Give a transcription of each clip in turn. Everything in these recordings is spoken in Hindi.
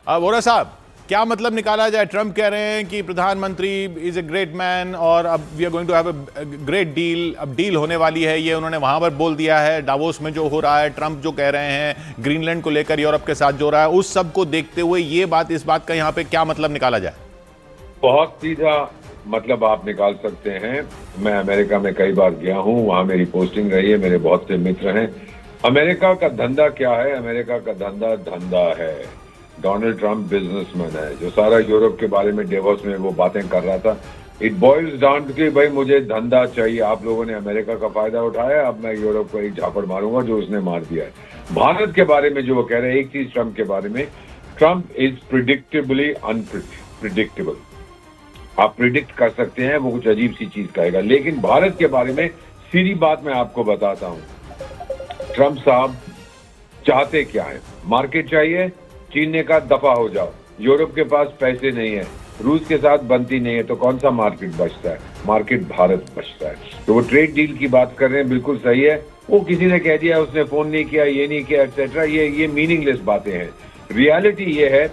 वोरा साहब, क्या मतलब निकाला जाए? ट्रंप कह रहे हैं कि प्रधानमंत्री इज ए ग्रेट मैन और अब we are going to have a great deal, अब डील होने वाली है, ये उन्होंने वहां पर बोल दिया है। डावोस में जो हो रहा है, ट्रंप जो कह रहे हैं ग्रीनलैंड को लेकर यूरोप के साथ जो हो रहा है, उस सब को देखते हुए ये बात, इस बात का यहाँ पे क्या मतलब निकाला जाए? बहुत सीधा मतलब आप निकाल सकते हैं। मैं अमेरिका में कई बार गया हूं, वहां मेरी पोस्टिंग रही है, मेरे बहुत से मित्र हैं। अमेरिका का धंधा क्या है? अमेरिका का धंधा है। डोनाल्ड ट्रंप बिजनेसमैन है। जो सारा यूरोप के बारे में डेवोस में वो बातें कर रहा था, इट बॉइल्स डाउन टू कि भाई मुझे धंधा चाहिए। आप लोगों ने अमेरिका का फायदा उठाया, अब मैं यूरोप को एक झापड़ मारूंगा जो उसने मार दिया है। भारत के बारे में जो वो कह रहे हैं, एक चीज ट्रंप के बारे में, ट्रंप इज प्रिडिक्टेबली अनप्रिडिक्टेबल। आप प्रिडिक्ट कर सकते हैं वो कुछ अजीब सी चीज कहेगा, लेकिन भारत के बारे में सीधी बात मैं आपको बताता हूं। ट्रंप साहब चाहते क्या है? मार्केट चाहिए, चीन ने कहा दफा हो जाओ। यूरोप के पास पैसे नहीं है, रूस के साथ बनती नहीं है, तो कौन सा मार्केट बचता है? मार्केट भारत बचता है। तो वो ट्रेड डील की बात कर रहे हैं, बिल्कुल सही है। वो किसी ने कह दिया उसने फोन नहीं किया, ये नहीं किया, एक्सेट्रा, ये मीनिंगलेस बातें हैं। रियलिटी ये है,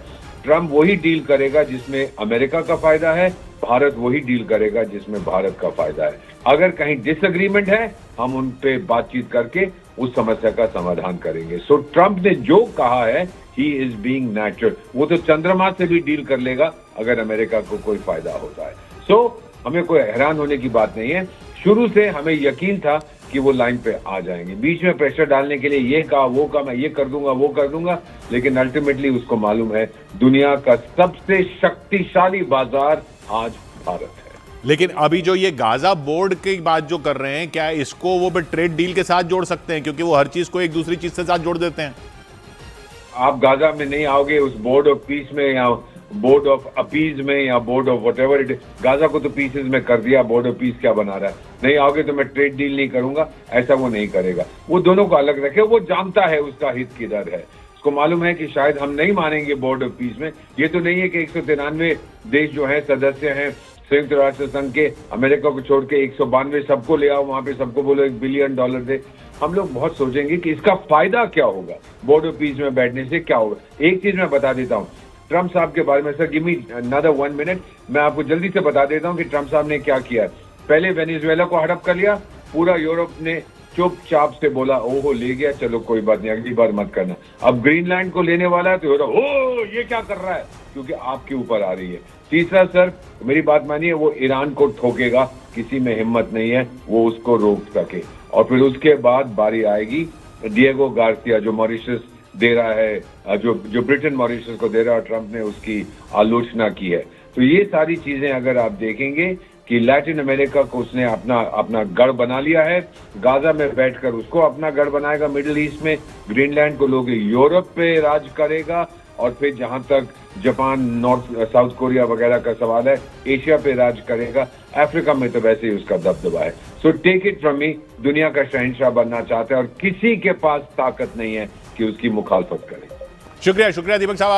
ट्रंप वही डील करेगा जिसमें अमेरिका का फायदा है, भारत वही डील करेगा जिसमें भारत का फायदा है। अगर कहीं डिसएग्रीमेंट है, हम उन पे बातचीत करके उस समस्या का समाधान करेंगे। सो ट्रंप ने जो कहा है, ही इज बीइंग नेचुरल। वो तो चंद्रमा से भी डील कर लेगा अगर अमेरिका को कोई फायदा होता है। सो हमें कोई हैरान होने की बात नहीं है। शुरू से हमें यकीन था कि वो लाइन पे आ जाएंगे। बीच में प्रेशर डालने के लिए ये कहा, वो कहा, मैं ये कर दूंगा, वो कर दूंगा, लेकिन अल्टीमेटली उसको मालूम है दुनिया का सबसे शक्तिशाली बाजार आज भारत है। लेकिन अभी जो ये गाजा बोर्ड की बात जो कर रहे हैं, क्या इसको वो भी ट्रेड डील के साथ जोड़ सकते हैं? क्योंकि वो हर चीज को एक दूसरी चीज से साथ जोड़ देते हैं। आप गाजा में नहीं आओगे, उस बोर्ड ऑफ पीस में या बोर्ड ऑफ अपीज में या board of whatever it. Gaza को तो पीसेस में कर दिया, बोर्ड ऑफ पीस क्या बना रहा है? नहीं आओगे तो मैं ट्रेड डील नहीं करूंगा, ऐसा वो नहीं करेगा। वो दोनों को अलग रखे। वो जानता है उसका हित किधर है। उसको मालूम है कि शायद हम नहीं मानेंगे बोर्ड ऑफ पीस में। ये तो नहीं है कि 193 देश जो है सदस्य हैं संयुक्त राष्ट्र संघ के, अमेरिका को छोड़ के 192 सबको ले आओ वहां पे, सबको बोलो $1 बिलियन दे। हम लोग बहुत सोचेंगे कि इसका फायदा क्या होगा, बोर्ड ऑफ पीस में बैठने से क्या होगा। एक चीज मैं बता देता हूँ ट्रंप साहब के बारे में। Sir give me another 1 minute, मैं आपको जल्दी से बता देता हूँ कि ट्रंप साहब ने क्या किया। पहले वेनेजुएला को हड़प कर लिया, पूरा यूरोप ने चुपचाप से बोला ओहो ले गया, चलो कोई बात नहीं, अगली बार मत करना। अब ग्रीनलैंड को लेने वाला है तो यूरोप ओ ये क्या कर रहा है, क्योंकि आपके ऊपर आ रही है। तीसरा सर मेरी बात मानिए, वो ईरान को ठोकेगा, किसी में हिम्मत नहीं है वो उसको रोक सके। और फिर उसके बाद बारी आएगी डिएगो गार्सिया जो मॉरिशस दे रहा है, जो ब्रिटेन मॉरिशस को दे रहा है, ट्रंप ने उसकी आलोचना की है। तो ये सारी चीजें अगर आप देखेंगे कि लैटिन अमेरिका को उसने अपना गढ़ बना लिया है, गाजा में बैठकर उसको अपना गढ़ बनाएगा, मिडिल ईस्ट में ग्रीनलैंड को लोग यूरोप पे राज करेगा, और फिर जहां तक जापान, साउथ कोरिया वगैरह का सवाल है, एशिया पे राज करेगा। अफ्रीका में तो वैसे ही उसका दबदबा है। So take it from me, दुनिया का शहंशाह बनना चाहता है और किसी के पास ताकत नहीं है कि उसकी मुखालफत करे। शुक्रिया दीपक साहब।